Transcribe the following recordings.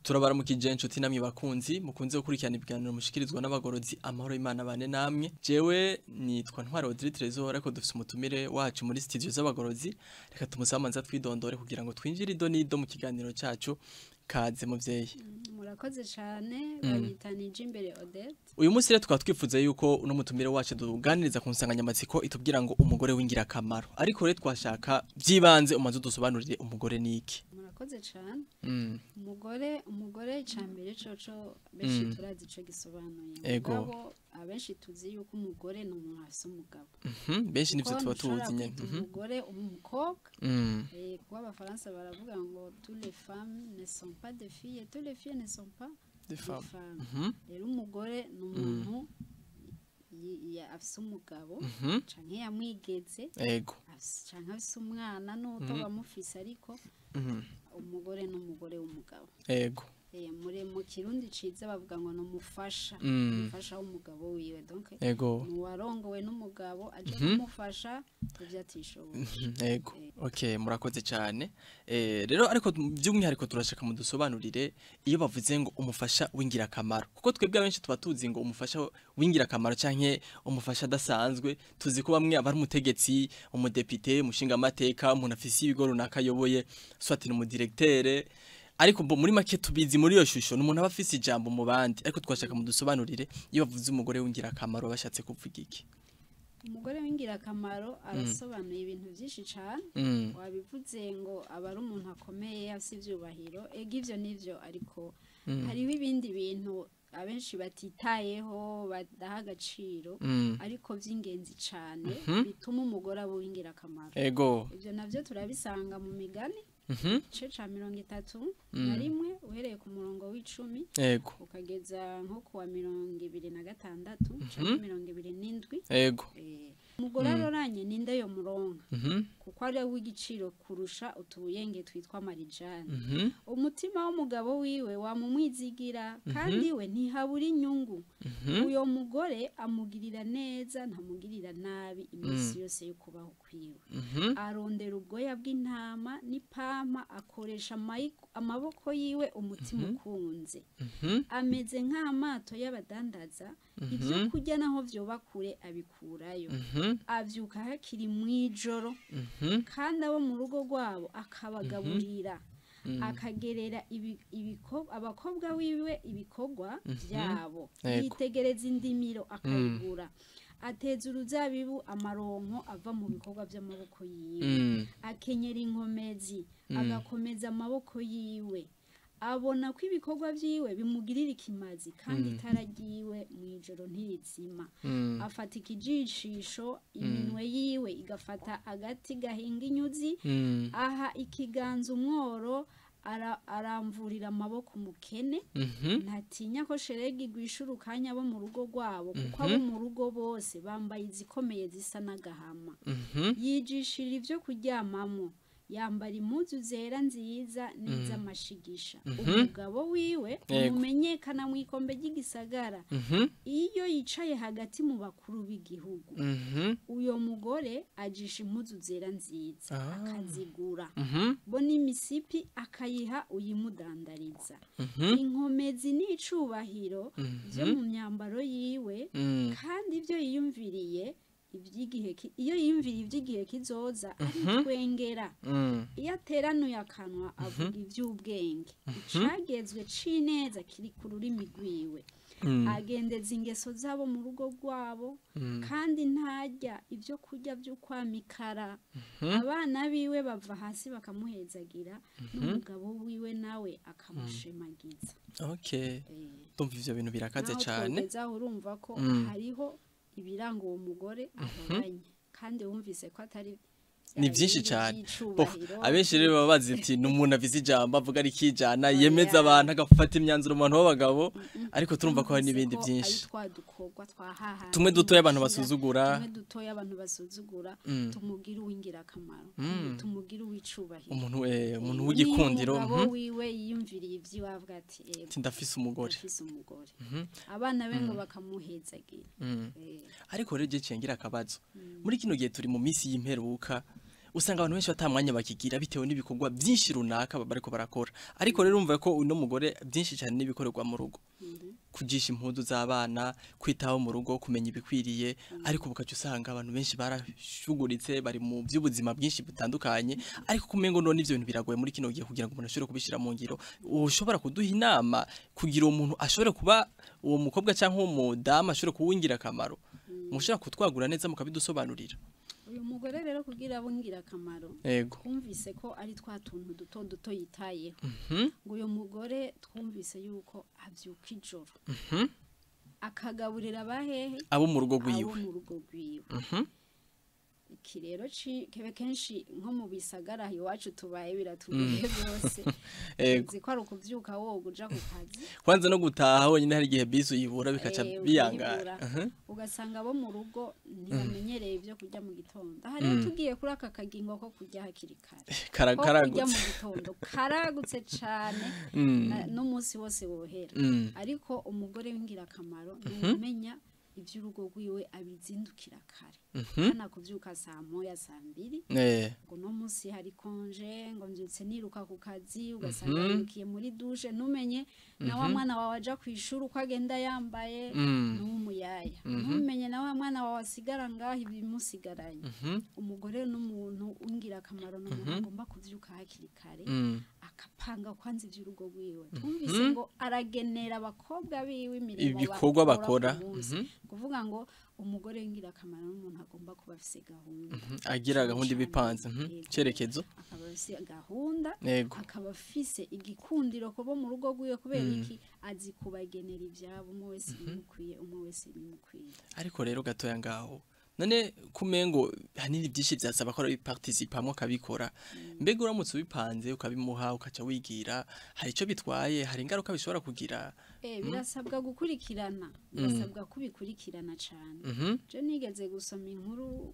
Turabaramukije inshuti namwe bakunzi mukunze gukurikirana ibiganiro mushikirizwa n'abagorozi amahoro y'Imana bane namwe. Jewe nitwa Ntwara Audrey Trezor ariko dufise umutumire wacu muri studio z'abagorozi. Reka tumusamanza twidondore kugira ngo twinjire idonido mu kiganiro cyacu. Kaze muvyeyi. Murakoze cyane bayitanije imbere Odette. Uyu munsi rero tukaba twifuza yuko uno mutumire wacu duganiriza ku nsanganyamatsiko itubwira ngo umugore w'ingira kamaro. Ariko rero twashaka byibanze umanze dusobanurire umugore niki. Murakoze cyane. Umugore cyambere coco benshi turazi ico gisobanuye. Ego. Abenshi tuzi yuko umugore no umuntu afise umugabo. Benshi nivyo tuba tuzi nyene. Umugore umukobwa. Kuba abafaransa baravuga ngo tous les femmes ne sont pas des filles et tous les filles ne sont pas des femmes. Rero umugore n'umuntu afise umugabo canke yamwigeze. Ego. Canke afise umwana n'uto bamufise ariko umugore n'umugore w'umugabo. Ego. Mu kirundi ciza bavuga ngo numufasha w'umugabo wiwe donc nuwarongowe n'umugabo aje kumufasha ivyatishoboye. Ego. Okay, murakoze cyane. Rero ariko by'umwihariko turashaka mu dusobanurire iyo bavuze ngo umufasha w'ingira kamaro kuko twebwe abenshi tuba tuzi ngo umufasha w'ingira kamaro canke umufasha dasanzwe tuzi ko bamwe abari umutegetsi umudepite mushinga amateka umuntu afise ibigo runaka yoboye soit ni umudirecteur. Ariko muri make tubizi muri iyo shusho n'umuntu aba afise ijambo mu bandi ariko twashaka mu dusobanurire iyo bavuze umugore w'ingira kamaro bashatse kuvuga iki. Umugore w'ingira kamaro arasobanuye ibintu byinshi cyane. Wabivuze ngo aba ari umuntu akomeye afise ivyubahiro ivyo nivyo ariko hariho ibindi bintu abenshi batitayeho badaha agaciro ariko by'ingenzi cyane bituma umugore aba w'ingira kamaro. Ego. Ivyo navyo turabisanga mu migani igice ca 31 uhereye ku murongo w'10 ukageza nko kuwa 26 canke 27. Ego. Umugore aroranye ninde yo muronka kuko ari w'igiciro kurusha utubuyenge twitwa marijani. Umutima w'umugabo wiwe wamumwizigira kandi we ntihabura inyungu. Uyo mugore amugirira neza ntamugirira nabi imisi yose yo kubaho kwiwe. Arondera ubwoya bw'intama n'ipampa akoresha amaboko yiwe umutima ukunze. Ameze nk'amato y'abadandaza ibyo kurya naho vyoba kure abikurayo. Avyuka hakiri mwijoro kandi abo mu rugo rwabo akabagaburira akagerera abakobwa wiwe ibikorwa byabo. Yitegereza indimiro akayigura. Ateza uruzabibu amaronko ava mu bikorwa by'amaboko yiwe. Akenyera inkomezi agakomeza amaboko yiwe. Abona ko ibikorwa byiwe bimugirira ikimazi kandi itaragiwe mwijoro ntirizima. Afata ikijishisho iminwe yiwe igafata agati gahinga inyuzi. Aha ikiganza umworo aramvurira amaboko mukene. Ntatinya ko sheregi igwishura ukanya abo mu rugo rwabo kuko abo mu rugo bose bambaye izikomeye zisa n'agahama. Yijishira ivyo kuryamamo. Yambara impuzu zera nziza n'iz'amashigisha. Umugabo wiwe umumenyekana mu ikombe ry'igisagara iyo yicaye hagati mu bakuru b'igihugu. Uyo mugore ajisha impuzu zera nziza akazigura. Bo n'imisipi akayiha uyimudandariza. Inkomezi n'icubahiro byo mu myambaro yiwe kandi ibyo yiyumviriye iyo yiyumvira iby'igihe kizoza aritwengera. Iyo ateranuye akanwa avuga iby'ubwenge. Icagezwe c'ineza kiri ku rurimi rwiwe. Agendeza ingeso zabo mu rugo rwabo kandi ntarya ibyo kurya by'ukwamikara. Abana biwe bava hasi bakamuhezagira n'umugabo wiwe nawe akamushemagiza. Okay. Tumva ivyo bintu birakaze cyane. Urumva ko hariho ibiranga uwo mugore ahoranye kandi wumvise ko atari ni byinshi cyane. Abenshi rero baba bazi ati n'umuntu avize ijambo avuga ari kijana yemeza abantu agafata imyanzuro mu bantu b'abagabo ariko turumva ko hari n'ibindi byinshi. Tumwe dutoya abantu basuzugura tumugira uwingira kamaro tumugira uwicubahiro umuntu w'igikundiro wiwe yiyumviriye ivyo bavuga ati ndafise umugore abana be ngo bakamuhezagira. Ariko rero je cengira akabazo muri kino gihe turi mu misi y'imperuka usanga abantu benshi batamwanya bakigira bitewe n'ibikorwa byinshi runaka bariko barakora ariko rero umva ko uno mugore byinshi cyane nibikorerwa mu rugo kujisha impudu z'abana kwitaho mu rugo kumenya ibikwiriye ariko bukacu usanga abantu benshi barashuguritse bari mu by'ubuzima bwinshi butandukanye ariko kumengo none ivyo bintu biragoye muri kino gihe kugira ngo umuntu ashobore kubishira mu ngiro ushobora kuduha inama kugira umuntu ashobore kuba uwo mukobwa cyangwa uwo mudamu ashobore kuwingira akamaro mushaka kutwagura neza mukabidusobanurira uyu mugore rero kugira abungira akamaro twumvise ko ari twa tuntu duto duto yitayeho ngo uyu mugore twumvise yuko abyuka ijoro akagaburira abahehe abo mu rugo rwiwe iki rero kebe kenshi nko mu bisagara iwacu tubaye biratubiye byose uzi ko ari ukubyuka woga uja ku kazi kwanza no gutaha honyine hari igihe bisi uyibura bikaca biyangara ugasanga abo mu rugo ntibamenyereye ibyo kurya mu gitondo aha rero tugiye kuri aka kagingo ko kurya hakiri kare kurya mu gitondo karagutse cyane n'umunsi wose wohera ariko umugore w'ingirakamaro numenya iby'urugo rwiwe abizindukira kare kana kuvyuka saa moya saa mbiri ngo no munsi hari konje ngo mbyutse niruka ku kazi ugasanga yukiye muri douche numenye na wa mwana wawe aja kwishura uko agenda yambaye n'umuyaya numenye na wa mwana wawe asigara ngaho ibimusigaranye umugore n'umuntu ungira akamaro n'umuntu agomba kuvyuka hakiri kare akapanga kwanza iby'urugo rwiwe twumvise ngo aragenera abakobwa biwe imirimo ibikorwa bakora kuvuga ngo umugore w'ingira akamaro n'umuntu agomba kuba afise gahunda agira gahunda ibipanze cerekezo akaba afise gahunda akaba afise igikundiro ko bo mu rugo rwiwe kubera iki azi kubagenera ibyabo umwe wese bimukwiye ariko rero gatoya ngaho none kumengo hanini byinshi byasaba ko biparticipamo kabikora mbega uramutse ubipanze ukabimuha ukaca wigira hari ico bitwaye hari ingaruka bishobora kugira birasabwa gukurikirana birasabwa kubikurikirana cyane je nigeze gusoma inkuru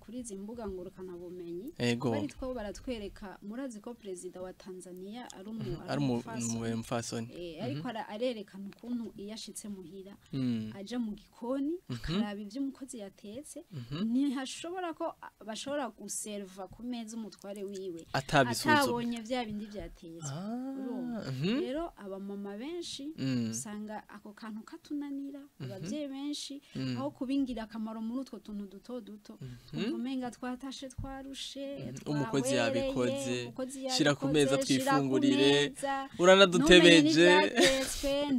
kuri izi mbuga ngurukana bumenyi bari two baratwereka murazi ko president wa Tanzania ari umufasoni ariko arerekana ukuntu iyashitse muhira aje mu gikoni akaraba ivy'umukozi yatetse ntihashobora ko bashobora guserva ku meza umutware wiwe atabonye bya bindi byatetse rero abamama benshi usanga ako kantu katunanira abavyeyi benshi aho kubingira akamaro muri utwo tuntu duto duto umenga twatashe twarushe umukozi yabikoze shira ku meza twifungurire uranadutebeje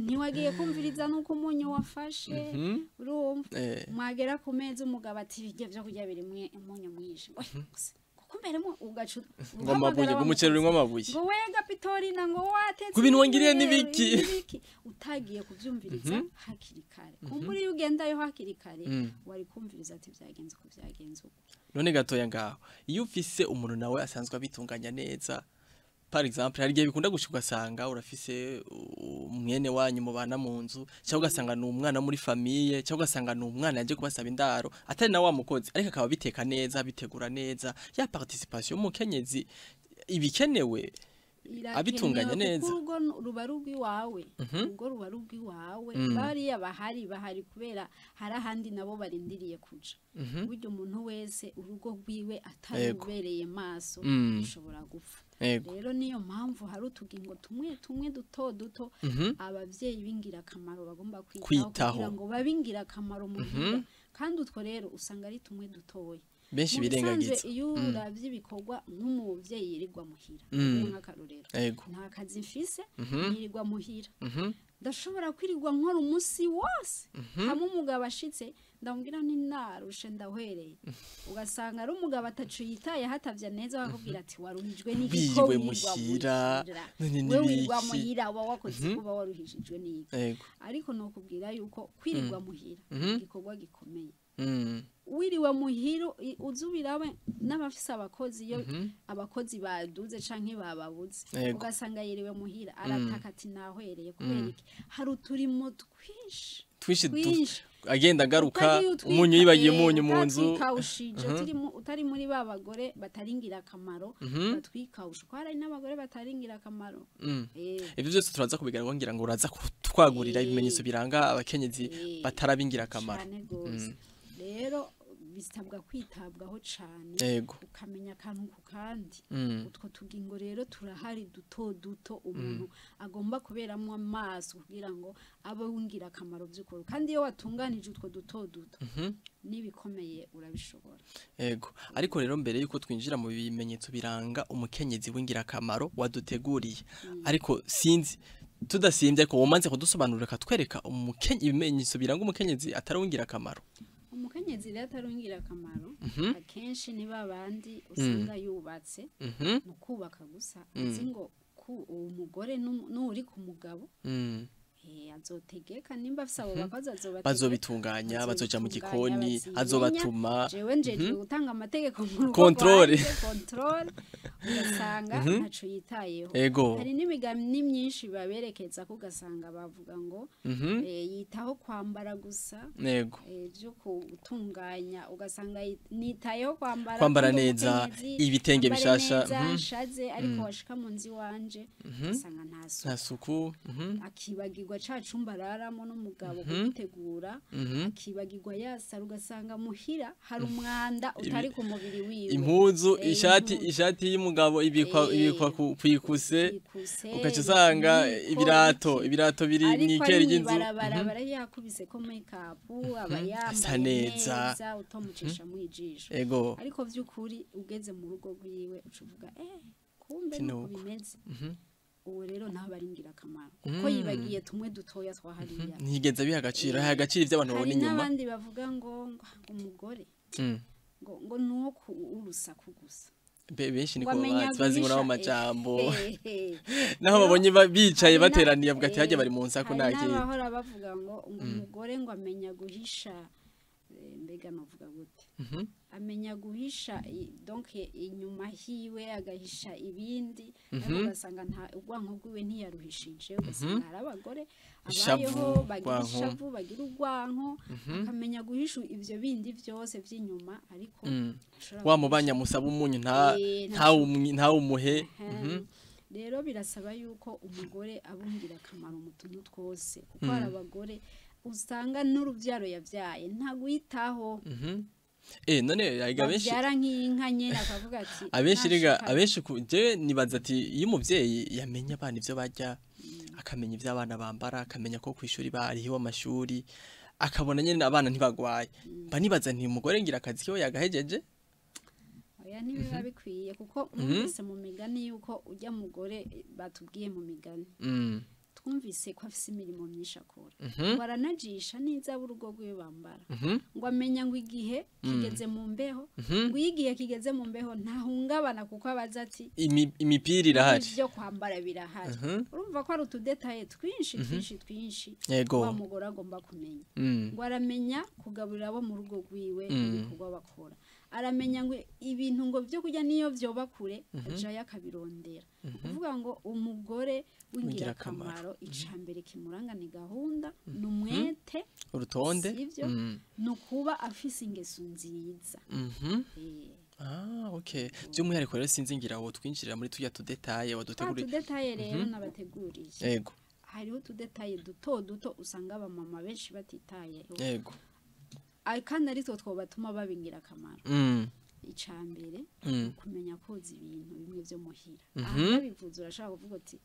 ntiwagiye kumviriza nuko umunyu wafashe urumva mwagera ku meza umugabo ati bijye byo kurya birimwe umunyu mwinshi kumeremo ugacu ngo mabuye gumucero rimwe amabuye ngo wega Pitorina ngo watetse kubintu wangiriye nibiki utagiye kuvyumviriza hakiri kare kumburi yugendayo hakiri kare wari kumviriza ati byagenze ko byagenze none gatoya ngaho iyo ufise umuntu nawe asanzwe abitunganya neza par exemple hari gihe bikunda gushika sanga urafise umwene wanyu mubana mu nzu cyangwa ugasanga ni umwana muri famille cyangwa ugasanga ni umwana yaje kubasaba indaro atari na wa mukozi ariko akaba biteka neza bitegura neza ya participation mu kenyezi ibikenewe abitunganya neza urugo ruba rugwi wawe urugo ruba rugwi wawe bariya bahari kubera hari ahandi nabo barindiriye kuja buryo umuntu wese urugo rwiwe atarubereye maso ushobora gupfa rero niyo mpamvu hari utugingo tumwe duto duto abavyeyi bingira akamaro bagomba kwitaho kugira ngo babingira akamaro mu gihe kandi utwo rero usanga ari tumwe dutoya benshi birengagiza iyo uravye ibikorwa nk'umuvyeyi yirirwa muhira nk'akarorero nta kazi mfise yirirwa muhira ndashobora kwirirwa nkora umunsi wose hamwe umugabo ashitse ndamubwira ni narushe ndahwereye ugasanga ari umugabo atacu yitaye hatavya neza bakubwira ati waruhijwe n'igiko muhira wirirwa muhira uba wakoze kuba waruhijwe n'iki ariko no kubwira yuko kwirirwa muhira igikorwa gikomeye wiriwe muhiro uzubirawe n'abafise abakozi yo abakozi baduze canke bababuze ugasanga yiriwe muhira arataka ati nahwereye kubera iki hari uturimo twinshi agenda garuka umunyu yibagiye umunyu mu nzu utari muri ba bagore bataringira akamaro batwikawusha ko hari n'abagore bataringira akamaro ivyo byose turaza kubigaragara ngira ngo uraza twagurira ibimenyetso biranga abakenyezi batarabingira akamaro rero bisabwa kwitabwaho cane Yego. ukamenya akantu ku kandi utwo tugingo rero turahari duto umuntu agomba kuberamwo amaso kugira ngo abe wingira akamaro by'ukuri kandi iyo watunganije utwo duto nibikomeye urabishobora. Yego. Ariko rero mbere yuko twinjira mu bimenyetso biranga umukenyezi wingira akamaro waduteguriye. Ariko sinzi tudasimbye ko womanze kudusobanurira katwereka ibimenyetso biranga umukenyezi atarawingira akamaro. Umukenyezi rero atarungira akamaro akenshi ni babandi usanga yubatse no kubaka gusa azi ngo umugore n'uri ku mugabo azotegeka nimba afise abo bakozi bazobitunganya bazoja mu gikoni azobatuma jewe njeje gutanga amategeko mu controle ugasanga ntaco yitayeho hari n'imigani myinshi baberekeza ko ugasanga bavuga ngo yitaho kwambara gusa byo gutunganya ugasanga nitayeho kwambara neza ibitenge bishasha shaze ariko washika mu nzi wanje ugasanga nta suku akibagirwa cacumba araramo n'umugabo gutegura akibagirwa yasara ugasanga muhira hari umwanda utari ku mubiri wiwe impuzu ishati y'umugabo ibikwa kwikuse ukaca usanga ibirato biri mw'ikeri ry'inzu barabara yakubise ko makeup abayambaye neza utomucisha mu ijisho ariko by'ukuri ugeze mu rugo rwiwe ucuvuga kumbe nuko bimeze uwo rero naho baringira akamaro kuko yibagiye tumwe dutoya twahariya ntigeze biha agaciro ivy'abantu babona inyuma n'abandi bavuga ngo umugore ngo nuwo urusaku gusa benshi niko bazi ngo nabo majambo naho babonye bicaye bateraniye avuga ati haje bari mu nsako ntakiye n'abahora bavuga ngo umugore ngo amenya guhisha mbega novuga gute amenya guhisha donc inyuma hiwe agahisha ibindi ugasanga nta ubwanko bwiwe ntiyaruhishije ugasanga hari abagore abayeho bagira ishavu bagira ubwanko akamenya guhisha ivyo bindi vyose vy'inyuma ariko wamubanya musaba umunyu nta umuhe rero birasaba yuko umugore abungira akamaro mu tuntu twose kuko hari abagore usanga n'uruvyaro yavyaye ntagwitaho none yaga benshi byara nk'inka nyene akavuga ati abenshi je nibaza ati iyo umuvyeyi yamenya abana ivyo barya akamenya ivyo abana bambara akamenya ko kwishuri bariho amashuri akabona nyene abana ntibagwaye mba nibaza nti umugore ngira akazi kiyo yagahejeje oya nibiba bikwiye kuko mwese mu migani yuko ujya mugore batubwiye mu migani twumvise ko afise imirimo myinshi akora ngo aranajisha n'iza urugo rwiwe bambara ngo amenya ngo igihe kigeze mu mbeho ngo igihe kigeze mu mbeho ntahungabana kuko abaza ati imipira irahari byo kwambara birahari urumva ko ari utudetaye twinshi wa mugore agomba kumenya ngo aramenya kugaburira abo mu rugo rwiwe ibikorwa bakora aramenya ngo ibintu ngo byo kujya niyo vyoba kure aja yakabirondera kuvuga ngo umugore wingira akamaro icambere kimuranga ni gahunda numwete urutonde nukuba afise ingeso nziza okay by'umwihariko rero sinzi ngira wo twinjirira muri tuya tudetaye waduteguriye tudetaye rero nabateguriye yego hariho tudetaye duto usanga aba mama benshi batitaye yego kandi aritwo twobatuma babingira akamaro icambere kumenya koza ibintu bimwe byo muhira aha bivuze urashaka kuvuga ati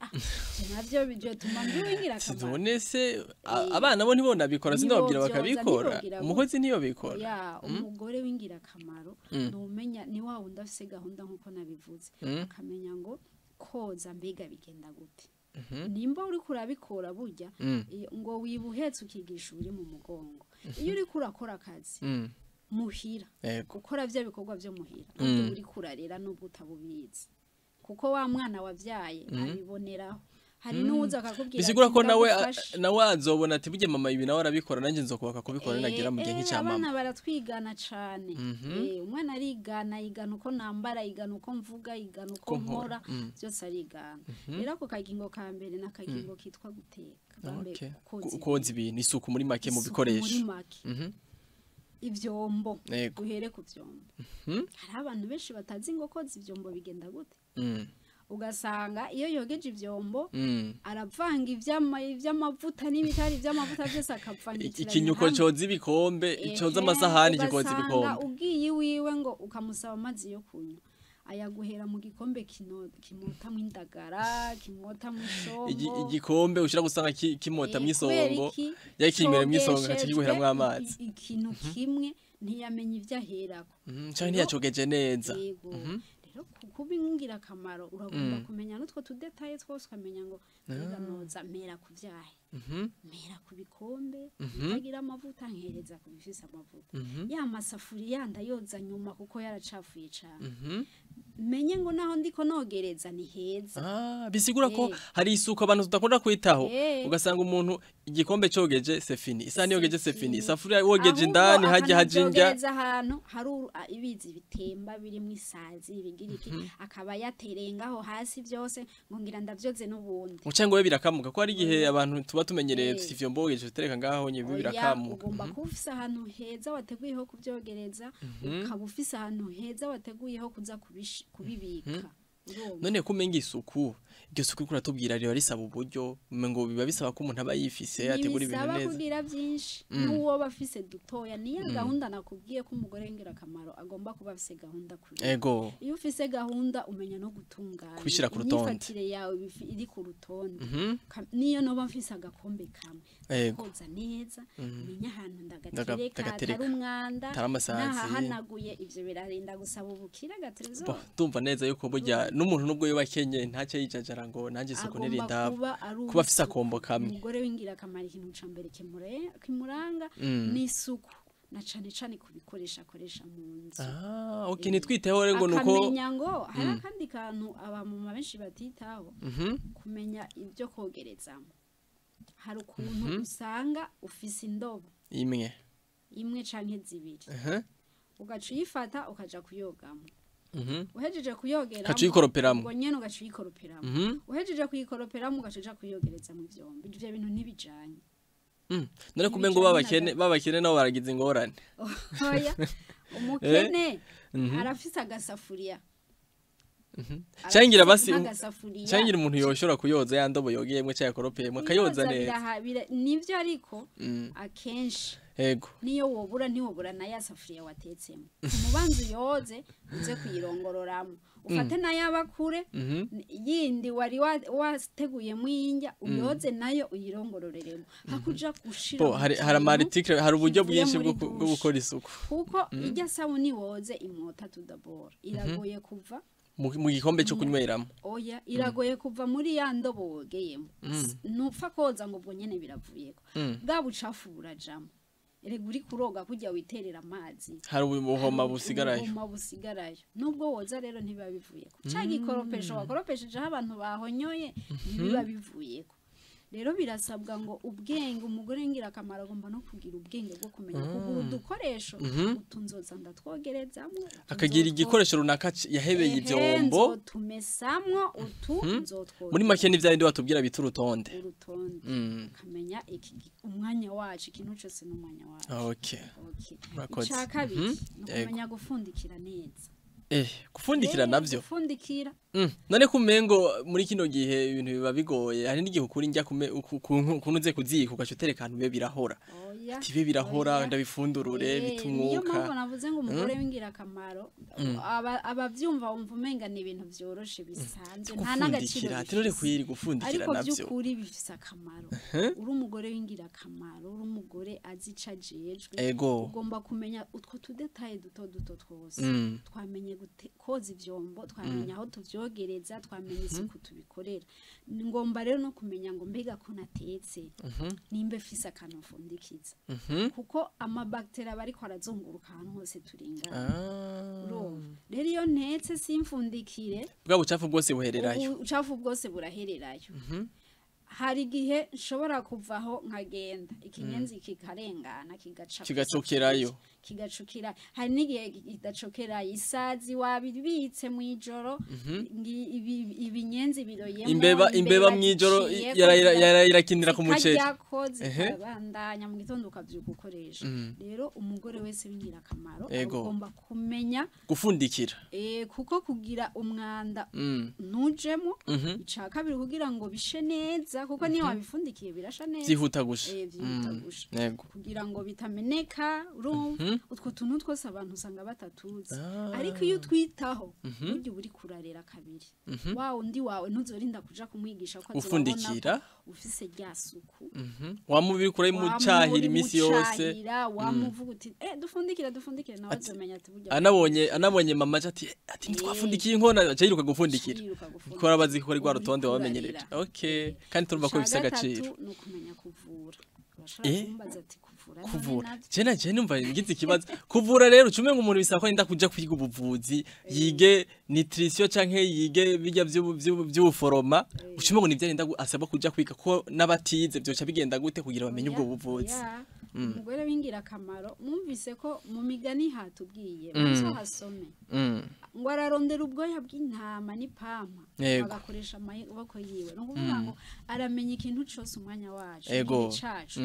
navyo bije tuma mbingira akamaro none se abana bo ntibona bikora sindababwira bakabikora umukozi niyo bikora umugore wingira akamaro numenya ni wa wundi afise gahunda nkuko nabivuze akamenya ngo koza mbega bigenda gute nimba uri kurabikora burya ngo wibuhetse ukigisha uri mu mugongo iyo uri kurakora akazi muhira gukora bya bikorwa byo muhira ubwo uri kurarera nubwo utabubizi kuko wa mwana wavyaye abiboneraho hari n'uza akakubwira bisigura ko nawe azobona ati buje mama ibi nawe arabikora nanjye nzokubaka kubikora nagira mu gihe nk'icyamama abana baratwigana cyane umwana arigana yigana uko nambara yigana uko mvuga yigana uko nkora byose arigana rero ako kagingo ka mbere n'akagingo kitwa guteka koza ibintu isuku muri make mu bikoresho ivyombo duhere ku vyombo hari abantu benshi batazi ngo koza ivyombo bigenda gute ugasanga iyo yogeje ivyombo aravanga ivy'amavuta n'ibitari ivy'amavuta byose akavangitiranya ikinyuko coza ibikombe icoza amasahani kikoza ibikombe ugiye wiwe ngo ukamusaba amazi yo kunywa ayaguhera mu gikombe kimota mu indagara kimota mu isongo igikombe ushira gusanga kimota mu isongo yakinywera mu isongo akiguhera mu amazi ikintu kimwe ntiyamenye ivyo aherako cyane ntiyacogeje neza rero kubingira akamaro uragomba kumenya n'utwo tudetaye twose ukamenya ngo noza mera ku vyahe mera ku bikombe utagira amavuta nkereza ku bifise amavuta ya masafuriya ndayoza nyuma kuko yaracafuye cyane menye ngo naho ndiko nogereza ni heza bisigura ko hari isuku abantu tudakunda kwitaho ugasanga umuntu igikombe cogeje sefini isani yogeje sefini isafuriya wogeje indani haje hajinja ahantu hari ibizi bitemba biri mu isazi bigira iki akaba yaterengaho hasi byose ngo ngira ndavyoze n'ubundi ucengo we birakamuka ko hari gihe abantu tuba tumenyereye ivyo mbogeje utereka ngaho nyibi birakamuka ugomba kufisa ahantu heza wateguyeho kuvyogereza ukaba ufisa ahantu heza wateguyeho kuza kubibika none kumenga isuku iryo suku kuri atubwira rero risaba uburyo ngo biba bisaba ko umuntu aba yifise ategura ibintu neza bisaba kugira byinshi n'uwo bafise dutoya niya gahunda nakubwiye ko umugore ngira akamaro agomba kuba afise gahunda kuri ego iyo ufise gahunda umenya no gutunganya kubishira ku rutonde ifatire yawe iri ku rutonde niyo no bafise agakombe kamwe koza neza umenya ahantu ndagatereka atari umwanda n'ahahanaguye ivyo birarinda gusaba ubukira gaterezo ndumva neza yuko burya n'umuntu nubwo yobakenye ntacyo yijajara ngo nanjye isuku nirinda kuba afise akombo kamwe umugore wingira akamaro ikintu ca mbere kimuranga n'isuku na cane kubikoresha akoresha mu nzu okay nitwiteho rero ngo nuko akamenya ngo hari akandi kantu abamama benshi batitaho kumenya ibyo kogerezamo hari ukuntu usanga ufise indobo imwe canke zibiri ugaca uyifata ukaja kuyogamo uhejeje kuyogeramo kacuyikoroperamo ngo nyene ugacuyikoroperamo uhejeje kuyikoroperamo ugaca kuyogereza mu vyombo ivyo bintu ntibijanye none kumengo babakene nabo baragize ingorane oya umukene arafise agasafuriya Changira basi changira umuntu yoshora kuyoza ya ndobo yogiyemwe cyakoropeyemwe kayoza neza nivyo ariko akenshi ego niyo wobura na ya safuriya watetsemo umubanzu yoze uze kuyirongororamo ufate na yabakure yindi wari wateguye mwinjya uyoze nayo uyirongororeremo hakuja gushira hari amarticle hari uburyo bwinshi bwo gukora isuku kuko ijya sabuni woze imota tudabora iragoye kuva mu gikombe cyo kunyweramo oya iragoye kuva muri ya ndobo wogeyemo nupfa koza ngo ubwo nyene biravuyeko bwa bucafu burajamo erega uri kuroga kujya witerera amazi hari ubuhoma busigarayo nubwo woza rero ntiba bivuyeko cagikoropesho wakoropesheje abantu bahonyoye ntibiba bivuyeko rero birasabwa ngo ubwenge umugore ngira akamaro agomba no kugira ubwenge bwo kumenya kugura udukoresho utunzoza ndatwogerezamwo akagira igikoresho runaka yahebeye ivyombo tumesamwo nzotwogereza muri make n'ivya ndi watubwira bita urutonde kamenya umwanya wacu ikintu cyose n'umwanya wacu okay kabiri kumenya gufundikira neza gufundikira navyo gufundikira none kumengo muri kino gihe ibintu biba bigoye hari n'igihe ukuri njya kunuze kuzika ugacotereka ahantu bibe birahora tibe birahora ndabifundurure bitumuka niyo mpamvu navuze ngo umugore wingira akamaro abavyumva wumva umenga ni ibintu vyoroshe bisanzwe nta nagaciro ati none kwiri gufundikira navyo ariko byukuri bifise akamaro uri umugore wingira akamaro uri umugore azicajejwe ugomba kumenya utwo tudetaye duto twose twamenye koza ivyombo twamenya aho tuvyogereza twamenya isuku tubikorera ngomba rero no kumenya ngo mbega ko natetse nimbe fise akantu mfundikiza kuko amabacteria bariko arazunguruka ahantu hose turingana rero iyo ntetse simfundikire bwa bucafu bwose buhererayo ubucafu bwose burahererayo hari igihe nshobora kuvaho nkagenda ikinyenzi kikarengana kigacukirayo kigacukira hari n'igihe kidacukira isazi wabibitse mu ijoro ibinyenzi biroyemo imbeba mu ijoro yarakinira ku muceri bandanya mu gitondo ukavyuka ukoresha rero umugore wese bingira akamaro agomba kumenya gufundikira kuko kugira umwanda ntujemo ica kabiri kugira ngo bishe neza kuko niyo wabifundikiye birasha neza byihuta gusha kugira ngo bitameneka urumva utwo tuntu twose abantu usanga batatuzi ariko iyo twitaho buryo buri kurarera kabiri undi wawe ntuzorinda kuja kumwigisha ko ufundikira ufise rya suku wamubiri kure mu cyahira imisi yose wamuvuga uti dufundikire nawe azomenya ati burya anabonye mama ati ntitwafundikiye inkona aciruka gufundikira kora bazikora rwa rutonde wamenyereje okay kandi turumva ko bifise agaciro no kumenya kuvura kuvura je numva ngize ikibazo kuvura rero cume ngo umuntu bisaba ko nda kuja kwiga ubuvuzi yige nutrition canke yige bijya by'ubuforoma ucume ngo nivyo nda asaba kuja kwiga ko nabatize byoca bigenda gute kugira bamenye ubwo buvuzi umugore wingira akamaro mwumvise ko mu migani hatubwiye maso hasome ngo ararondera ubwoya bw'intama n'ipampa agakoresha amaboko yiwe no kuvuga ngo aramenya ikintu cyose umwanya wacu cacu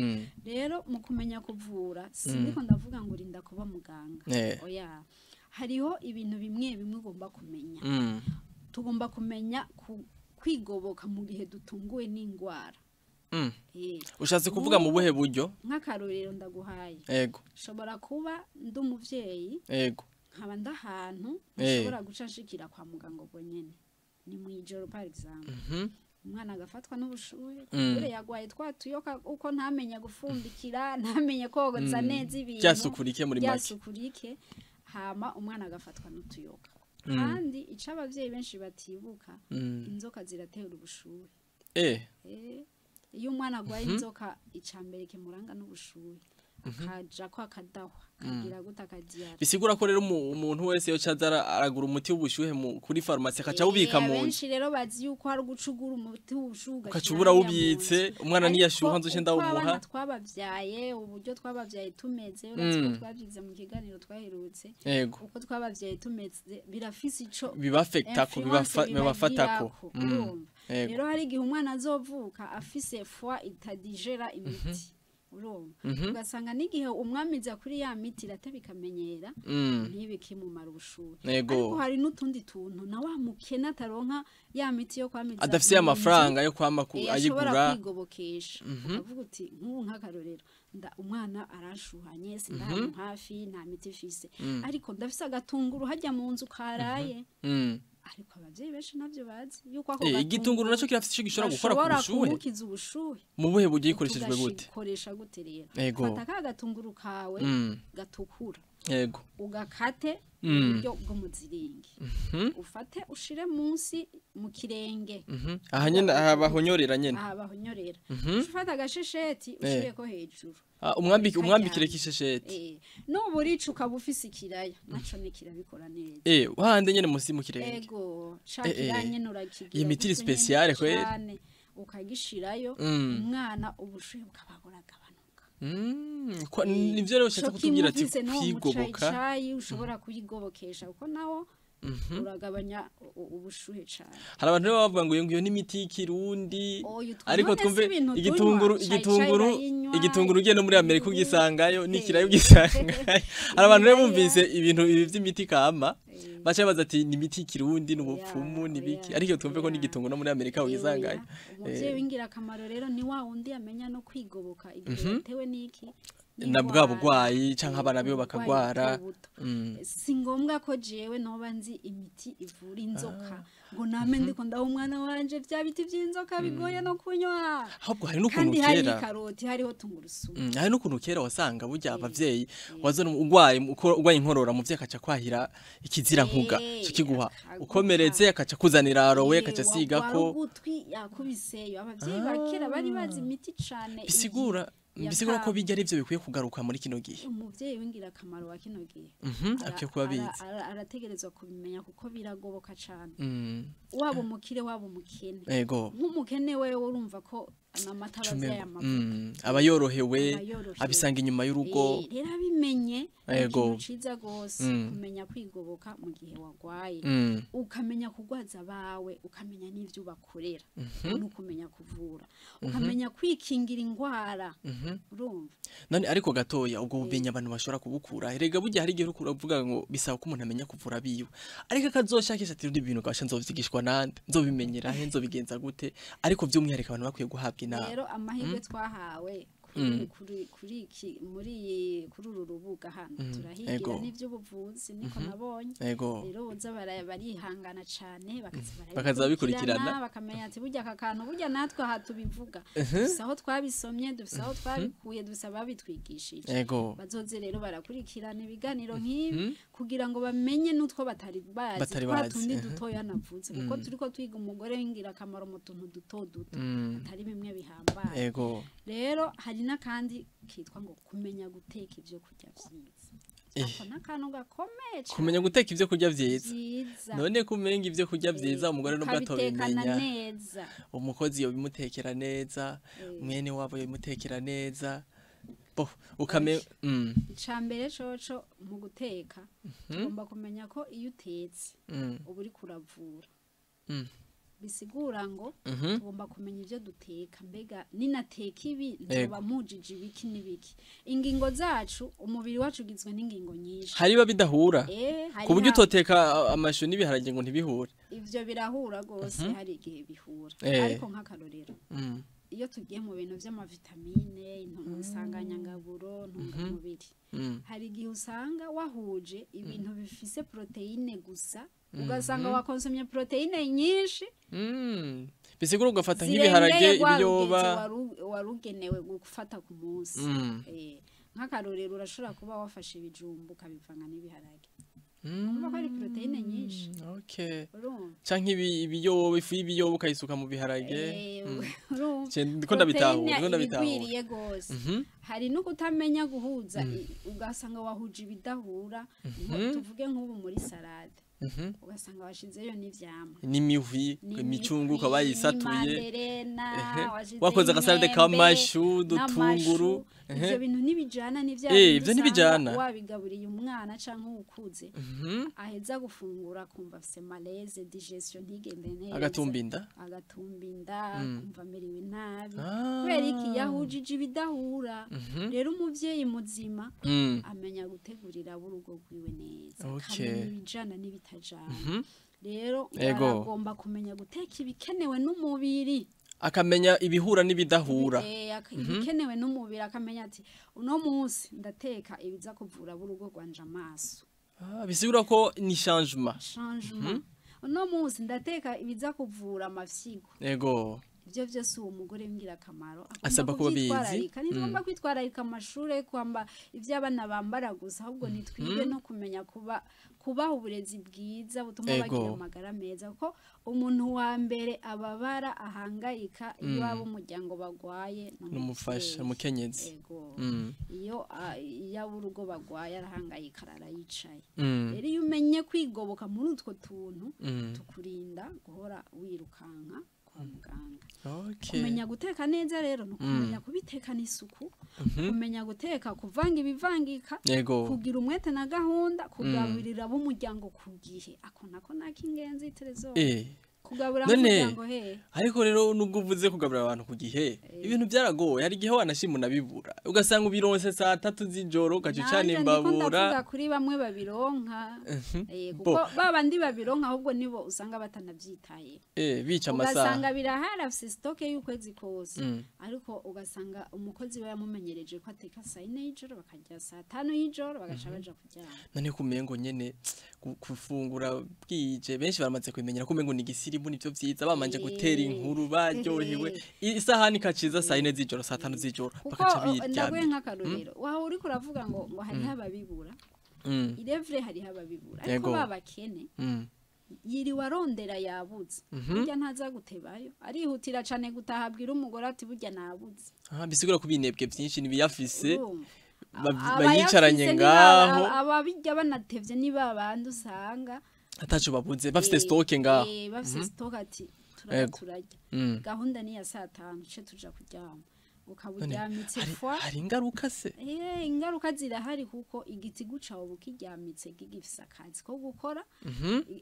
rero mu kumenya kuvura sindiko ndavuga ngo rinda kuba muganga oya hariho ibintu bimwe ugomba kumenya tugomba kumenya kwigoboka mu gihe dutunguwe n'ingwara ushatse kuvuga mu buhe buryo nk'akarorero ndaguhaye shobora kuba ndi umuvyeyi nkaba ndahantu nshobora guca nshikira kwa muganga ubwo nyene ni mu ijoro par exemple umwana agafatwa n'ubushuhe kure yagwaye twatuyoka uko ntamenye gufundikira ntamenye kogoza neza ibintu byasukurike muri make byasukurike hama umwana agafatwa n'utuyoka kandi ica abavyeyi benshi batibuka inzoka ziratera ubushuhe iyo umwana agwaye inzoka icambere kimuranga n'ubushuhe akaja ko akadahwa kagira gutakadiyara bisigura ko rero umuntu wese yo cazara aragura umuti w'ubushuhe kuri pharmacy akaca ubika mu benshi rero bazi yuko hari gucugura umuti w'ubushuhe ukacubura ubitse umwana niyashuha nzoce ndawumuha twabavyaye uburyo twabavyaye tumeze uratse twavyize mu kiganiro twaherutse uko twabavyaye tumeze birafise ico bibafekta ko bibafatako rero hari igihe umwana azovuka afise foi itadigera imiti ugasanga n'igihe umwamiza kuri ya miti ratabikamenyera ntibikimumara ubushuhe ariko hari n'utundi tuntu na wa mukena ataronka ya miti yo kwamiza adafise amafaranga yo kwama ayigura ashobora kwigobokesha ukavuga uti nk'ubu nk'akarorero umwana arashuhanye sindahantu hafi nta miti ifise ariko ndafise agatunguru hajya mu nzu karaye ariko abavyeyi benshi navyo bazi yuko ako igitunguru naco kirafite ico gishobora gukora ku bushuhe mu buhe bugiye ikoreshejwe gute koresha gute rero fata ka gatunguru kawe gatukura ugakate buryo bwo muziringi ufate ushire munsi mu kirenge aha nyene bahonyorera nyene bahonyorera ufata agashesheti ushire ko hejuru umwambikire kishesheti n'uburica ukaba ufise ikiraya naco ni kirabikora neza wahande nyene musi mu kirenge shakiranye nurakigira iyi mitiri speciale kweri ukagishirayo umwana ubushuhe bukabagora nivyo rero ushaka kutubwira ati kwigoboka ushobora kuyigobokesha uko nawo uragabanya ubushuhe cyane hari abantu rero bavuga ngo iyo n'imiti y'ikirundi ariko twumve igitunguru ugiye no muri Amerika ugisangayo n'ikirayo ugisangayo hari abantu rero bumvise ibintu by'imiti kama bacha baza ati ni imiti y'ikirundi n'ubupfumu nibiki ariko twumve ko n'igitunguru no muri Amerika ugisangayo umuvyeyi wingira akamaro rero ni wa wundi amenya no kwigoboka igihe tewe niki na bwa bugwayi canke abana bibo bakagwara si ngombwa ko jewe noba nzi imiti ivura inzoka ngo name ndiko ndaho umwana wanje vya biti vy'inzoka bigoye no kunywa ahubwo hari n'ukuntu kera hari karoti hariho tungurusumu hari n'ukuntu kera wasanga burya abavyeyi wazana ugwaye inkorora mu vye akaca kwahira ikizira nkuga kiguha ukomereze akaca kuzanira arowe akaca sigako ugutwi yakubiseyo abavyeyi bakera bari bazi imiti cane bisigura ko bijya ari byo bikwiye kugaruka muri kino gihe umuvyeyi wingira akamaro wa kino gihe akiye kuba bizi arategerezwa kubimenya kuko biragoboka cane waba umukire waba umukene yego nk'umukene wewe urumva ko amata bazaya amavuta abayorohewe abisanga inyuma y'urugo rero abimenye yego ciza gose kumenya kwigoboka mu gihe wagwaye ukamenya kugwaza bawe ukamenya n'ivyo bakorera no kumenya kuvura ukamenya kwikingira ingwara urumva none ariko gatoya ubwo bumenye abantu bashobora kubukura erega burya hari igihe uvuga ngo bisaba ko umuntu amenya kuvura biwe ariko akazoshakisha ati ibintu gasha nzovyigishwa nande nzobimenyera he nzobigenza gute ariko by'umwihariko abantu bakwiye guhabwa inama rero amahirwe twahawe kuri uru rubuga hano turahigira n'ivy'ubuvuzi niko nabonye rero boza barihangana cane bakaza bikurikirana bakamenya ati burya akakantu burya natwe aha tubivuga dufise aho twabisomye dufise aho twabikuye dufise ababitwigishije bazoze rero barakurikirana ibiganiro nk'ibi kugira ngo bamenye n'utwo batari bazi twatundi dutoya navuze kuko turiko twiga umugore w'ingirakamaro mu tuntu duto duto atari bimwe bihambaye rero hari nakandi kitwa ngo kumenya guteka ivyo kurya vyiza ako nakantu gakomeye kumenya guteka ivyo kurya vyiza none kumenga ivyo kurya vyiza umugore no gatoremenya umukozi yo bimutekera neza mwene wabo yo bimutekera neza ukame icambere coco mu guteka tugomba kumenya ko iyo utetse uba uri kuravura bisigura ngo tugomba kumenya ivyo duteka mbega ninateka ibi nzoba mujije ibiki n'ibiki ingingo zacu umubiri wacu ugizwe n'ingingo nyinshi hariba bidahura ku buryo utoteka amashu n'ibiharage ngo ntibihure ivyo birahura gose hari igihe bihura ariko nk'akarorero iyo tugiye mu bintu vy'amavitamine insanganyangaburo ntungamubiri hari igihe usanga wahuje ibintu bifise proteine gusa ugasanga wakonsomye proteine nyinshi bisigura ugafata nk'ibiharage ibiyoba warugenewe gufata ku munsi nk'akarorero urashobora kuba wafashe ibijumbu ukabivanga n'ibiharage umva ko ari proteine nyinshi canke ibiyoba ifu y'ibiyoba ukayisuka mu biharage ndiko ndabitahura gose hari no kutamenya guhuza ugasanga wahuje ibidahura tuvuge nk'ubu muri salade ugasanga washizeyo n'ivyamwa n'imihwi imicungu kabayisatuye wakoze agasalade k'amashu dutunguru ivyo bintu nibijana ivyo nibijana wabigaburiye umwana canke ukuze aheza gufungura kumva afise malaise digestion ntigende neza agatumbinda kumva meriwe nabi kubera iki yahujije ibidahura rero umuvyeyi muzima amenya gutegurira urugo rwiwe neza kamenya ibijana n'ibitajana rero agomba kumenya guteka ibikenewe n'umubiri akamenya ibihura n'ibidahura ibikenewe n'umubiri akamenya ati uno munsi ndateka ibiza kuvura urugo rwanje amaso bisigura ko ni changement uno munsi ndateka ibiza kuvura amafyigo ivyo vyose uwo mugore w'ingirakamaro asaba kuba bizi ntigomba kwitwararika amashure kwamba ivyo abana bambara gusa ahubwo nitwige no kumenya kubaha uburezi bwiza butuma bagira amagara meza kuko umuntu wa mbere ababara ahangayika iyo abo umuryango bagwaye n'umufasha mukenyezi iyo urugo bagwaye arahangayika arayicaye rero iyo umenye kwigoboka muri utwo tuntu tukurinda guhora wirukanka kwa muganga kumenya guteka neza rero no kumenya kubitekana isuku kumenya guteka kuvanga ibivangika kugira umwete na gahunda kugaburira abo umuryango ku gihe ako nako nakingenzi terezo kugabura umuryango ariko rero nubwo uvuze kugabura abantu ku gihe ibintu byaragoye hari igihe wanashimuna bibura ugasanga ubironse saa 3 z'ijoro ugacucana imbabura kuri bamwe babironka kuko babandi babironka ahubwo nibo usanga batanavyitaye bica amasaha ugasanga birahara afise stock y'ukwezi kose ariko ugasanga umukozi we yamumenyereje ko ateka saa 4 y'ijoro bakajya saa 5 y'ijoro bagaca baja kuryama none kumengo nyene kufungura bwije benshi baramaze kwimenyera kumengo ni gisirimu nivyo vyiza bamanje gutera inkuru baryohewe isahani kaciza saa 4 z'ijoro saa 5 z'ijoro bakaca biryama ndaguye nk'akarorero waho uri kuravuga ngo hari hababibura irevre hari hababibura ariko babakene yiri warondera yabuze burya ntaza gutebayo arihutira cane gutahabwira umugore ati burya nabuze bisigura kubinebwe byinshi nibiyafise bayicaranye ngaho ababijya banatevye niba abantu usanga atacu babuze bafite stock ngaho bafite stock ati turarya gahunda ni ya saa 5 ce tuja kuryama ukabujyamitse fwa hari ingaruka se ingaruka zirahari kuko igiti gucaho bukijyamitse gigifisa akazi ko gukora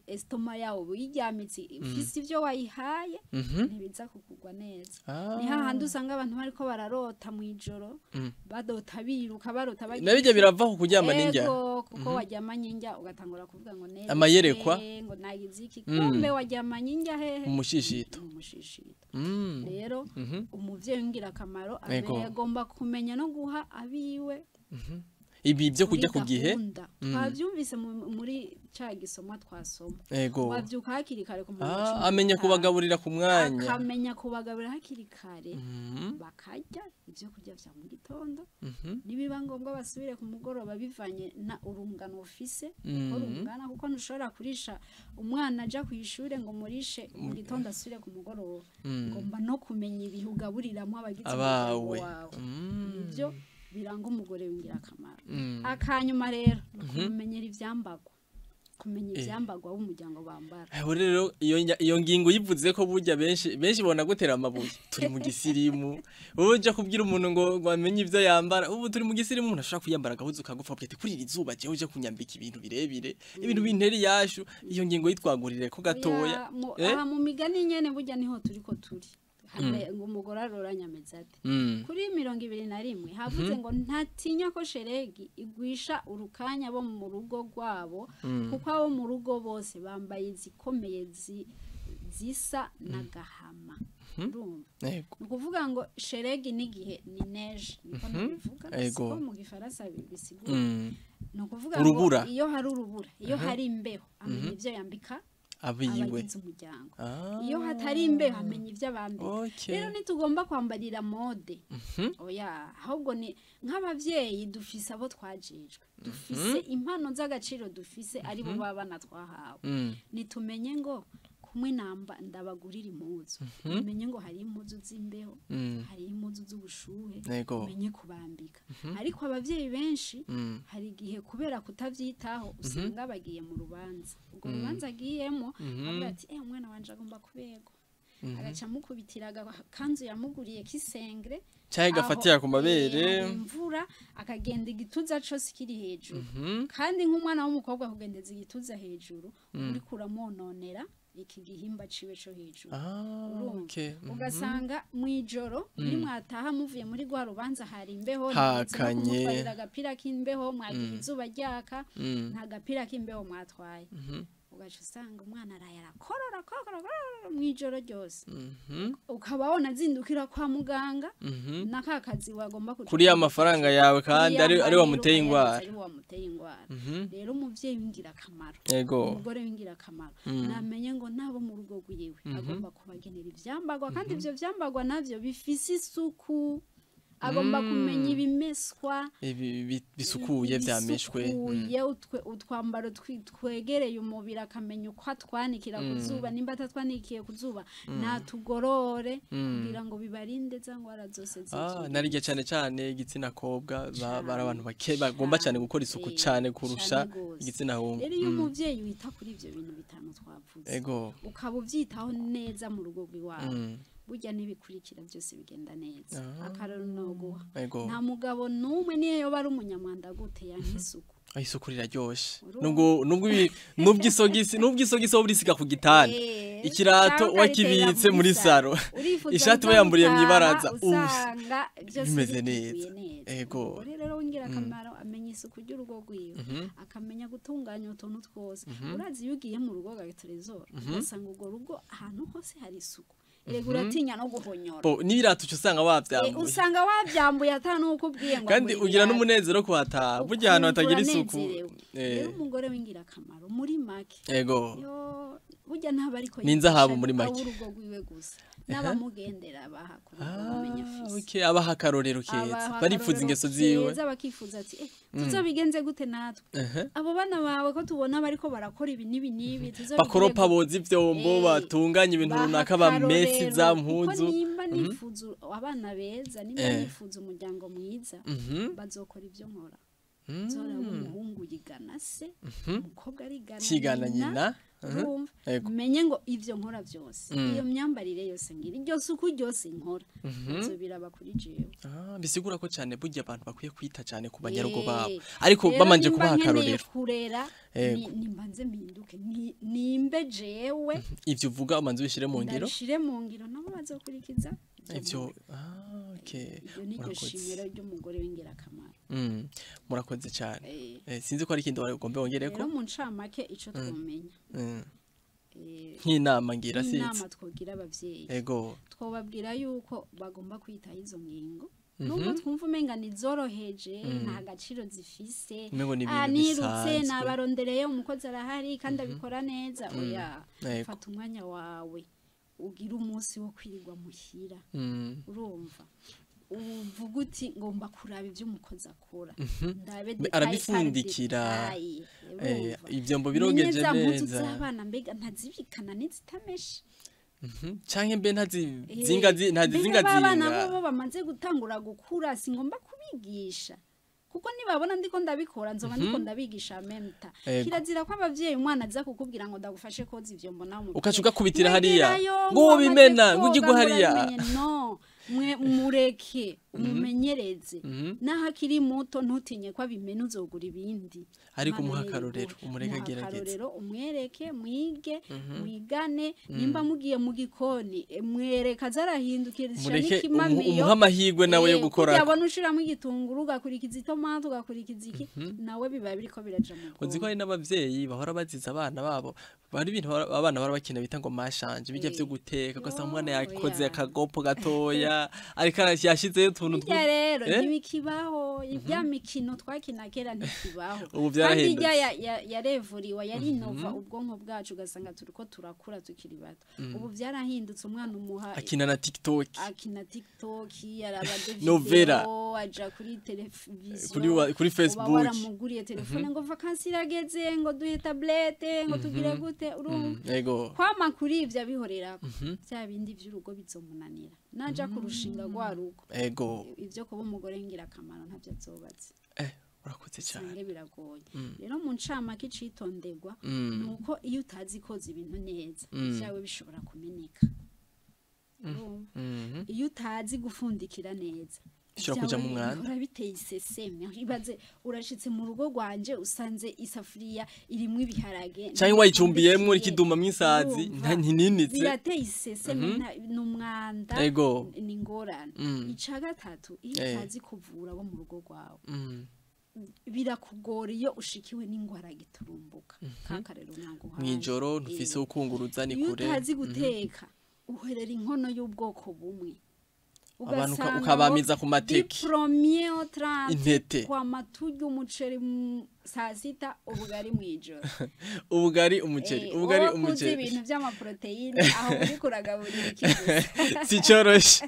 estoma yawo buyijyamitse ufise ivyo wayihaye ntibiza kukugwa neza ni hahandi usanga abantu bariko bararota mu ijoro badota biruka barota bagiye nabije birava ku kuryama ninjya kuko waryamanye njya ugatangura kuvuga ngo neza amayerekwa ngo nagiziki kumbe waryamanye njya hehe umushishito rero umuvyeyi ngira akamaro agomba kumenya no guha abiwe ibi byo kujya ku gihe twavyumvise muri ca gisomwa twasoma wavyuka hakiri kare ku amenya kubagaburira ku mwanya akamenya kubagaburira hakiri kare bakarya ivyo kurya vya mu gitondo nibiba ngombwa basubire ku mugoroba bivanye na urungano ufise uko rungana kuko ntushobora kurisha umwana aja ku ishure ngo murishe mu gitondo asubire ku mugoroba ngomba no kumenya ibihugaburiramwe abagize abawe ivyo biranga umugore wingira akamaro akanyuma rero kumenyera ivyambagwa kumenya ivyambagwa w'umuryango bambara rero iyo ngingo yivuze ko burya benshi bona gutera amabuye turi mu gisirimu uje kubwira umuntu ngo amenye ivyo yambara ubu turi mu gisirimu umuntu ashaka kuyambara gahuzu kagufa bwete kuri iri zuba je uje kunyambika ibintu birebire ibintu binteri yashu iyo ngingo yitwagurire ko gatoya aha mu migani nyene burya niho turiko turi ngo umugore aroranya amezate kuri 21 havuze ngo ntatinya ko sheregi igwisha urukanya bo mu rugo rwabo kuko abo mu rugo bose bambaye zikomeye zisa n'agahama urumva ukuvuga ngo sheregi n'igihe ni neige niko nabivuga siko mu gifaransa bisigura no kuvuga ngo iyo hari urubura iyo hari imbeho amenya ivyo yambika abagize umuryango iyo hatari imbeho amenya ivyo abambika rero nitugomba kwambarira mode oya ahubwo ni nk'abavyeyi dufise abo twajejwe dufise impano z'agaciro dufise ari bo babana twahawe nitumenye ngo kumwe ndabagurira impuzu umenye ngo hari impuzu z'imbeho hari impuzu z'ubushuhe umenye kubambika ariko abavyeyi benshi hari igihe kubera kutavyitaho usanga bagiye mu rubanza ubwo rubanza agiyemo avuga ati umwana wanje agomba kubegwa agaca mukubitira kanzu yamuguriye kisengre cyaye gafatira ku mabere imvura akagenda igituza cose kiri hejuru kandi nk'umwana w'umukobwa kugendeza igituza hejuru uri kuramononera iki gihimba ciwe cyo hejuru ugasanga mwijoro muri mwataha muvuye muri gwa rubanza hari imbeho hakanye agapira k'imbeho mwagira izuba ryaka nta gapira k'imbeho mwatwaye ugaca usanga umwana arayakorora mwijoro ryose ukababona zindukira kwa muganga nakakazi wagomba kuri amafaranga yawe kandi ari wamuteye ingwara rero umuvyeyi wingira akamaro umugore wingira akamaro namenye ngo nabo mu rugo rwiwe agomba kubagenera ivyambagwa kandi ivyo vyambagwa navyo bifise isuku agomba kumenya ibimeswa bisukuye byameshwe utwambaro twegereye umubiri akamenya uko atwanikira kuzuba nimba atatwanikiye kuzuba natugorore kugira ngo bibarinde za ngwara zose ziki narije cyane igitsina kobwa bara abantu bagomba cyane gukora isuku cyane kurusha igitsina hungu rero iyo umuvyeyi wita kuri ivyo bintu bitanu twavuze ukaba uvyitaho neza mu rugo rwiwawe burya nibikurikira byose bigenda neza akararo noguha nta mugabo numwe niyo yoba ari umunyamwanda gute yankisuku isuku riraryoshe nubwo isogisi wo burisiga ku gitanda ikirato wakibitse muri saro ishati bayamburiye mu ibaraza usanga bimeze neza rero wingira akamaro amenya isuku ry'urugo rwiwe akamenya gutunganya utuntu twose urazi iyo ugiye mu rugo gatorezora ugasanga urwo rugo ahantu hose hari isuku uratinya no guhonyora n'ibirato usanga wabyambuye atanuko ubwiye ngo kandi ugira n'umunezero kuhataha burya ahantu hatagira isuku rero umugore wingira akamaro muri make burya ntaba ariko n'inzahabu muri make urugo rwiwe gusa n'abamugendera bahakuru bamenya fisi abaha akarorero keza barifuza ingeso ziwe bakifuza ati tuzobigenze gute natwe abo bana bawe ko tubona bariko barakora ibi nibi bakoropa boza ivyombo batunganya ibintu runaka bamesi za mpuzu nimba nifuza abana beza nimba nifuza umuryango mwiza bazokora ivyo nkora zora umuhungu yigana se umukobwa arigana nyina urumva menye ngo ivyo nkora byose iyo myambarire yose ngira iryo suku ryose nkora zo biraba kuri jewe bisigura ko cyane burya abantu bakwiye kwita cyane ku banyarugo babo ariko bamanje kubaha akarorero kurera nimbanze mpinduke nimbe jewe ivyo uvuga umanze bishire mu ngiro ndashire mu ngiro nabo bazokurikiza ivyo okay murakoze ry'umugore w'ingirakamaro murakoze cyane sinzi ko ari ikindi wagombe wongereko rero mu ncamake ico twomenya nk'inama ngira sinzi inama twogira abavyeyi ego twobabwira yuko bagomba kwitaho izo ngingo nubwo twumva umenga nizoroheje nta gaciro zifise nirutse nabarondereye umukozi arahari kandi abikora neza oya fata umwanya wawe ugira umunsi wo kwirirwa muhira urumva uvuga uti ngomba kuraba ivyo umukozi akora arabifundikira ivyombo birogeje neza z'abana mbega ntazibikana n'izitameshe canke mbe ntazizinga abana bo bamaze gutangura gukura singomba kubigisha kuko nibabona ndiko ndabikora nzoba ndiko ndabigisha memta kirazira ko abavyeyi umwana aza kukubwira ngo ndagufashe koza ivyombo nawe ukacuga kubitira hariya ngo bimena ngo ugigwe hariya no mwe mureke umumenyereze naho akiri muto ntutinye ko abimena uzogura ibindi ariko umuhakarorero umureke agerageze umwereke mwige mwigane nimba mugiye mu gikoni mwereka zarahindukirishya n'ikimamiyo umuha amahirwe nawe yo gukora yabona ushiramo igitunguru ugakurikiza itomate ugakurikiza iki nawe biba biriko biraja mu uzi ko ari n'abavyeyi bahora baziza abana babo bari ibintu abana bara bakina bita ngo mashanje bijya byo guteka gasa umwana yakoze akagopo gatoya ariko yashizeyo tuntu rero ntibikibaho ibya mikino twakina kera ntikibaho ubu byarahindutse yarevuriwa yari nova ubwonko bwacu gasanga turiko turakura tukiri bato ubu byarahindutse umwana umuha akina na TikTok yaraba novela aja kuri televiziyo kuri Facebook baramuguriye telefone ngo vacances irageze ngo duhe tablette ngo tugire gute yego kwama kuri ivyo bihorera bya bindi vy'urugo bizomunanira naja kurushinga rwarugo yego ivyo kuba umugore ngirakamaro ntavyo azobaze urakoze cyane sange biragoye rero mu ncamake icitondegwa nuko iyo utazi koza ibintu neza byawe bishobora kumeneka iyo utazi gufundikira neza shira kuja mu mwanda urabiteye iseseme ibaze urashitse mu rugo rwanje usanze isafuriya irimwe ibiharage cyangwa wayicumbiyemwe ikiduma mwisazi ntininitse birateye iseseme n'umwanda ni ngorane ica gatatu iyo utazi kuvura bo mu rugo rwawe birakugora iyo ushikiwe n'ingwara giturumbuka kakarero ntango mwijoro ntufise ukunguruza ni kure iyo utazi guteka uherera inkono y'ubwoko bumwe abantu ukabamiza ku mateke intete kwa maturyo umuceri saa sita ubugari mwijoro ubugari umuceri ibintu by'amaproteine aho uri kuragaburira ikiguzi si cyoroshe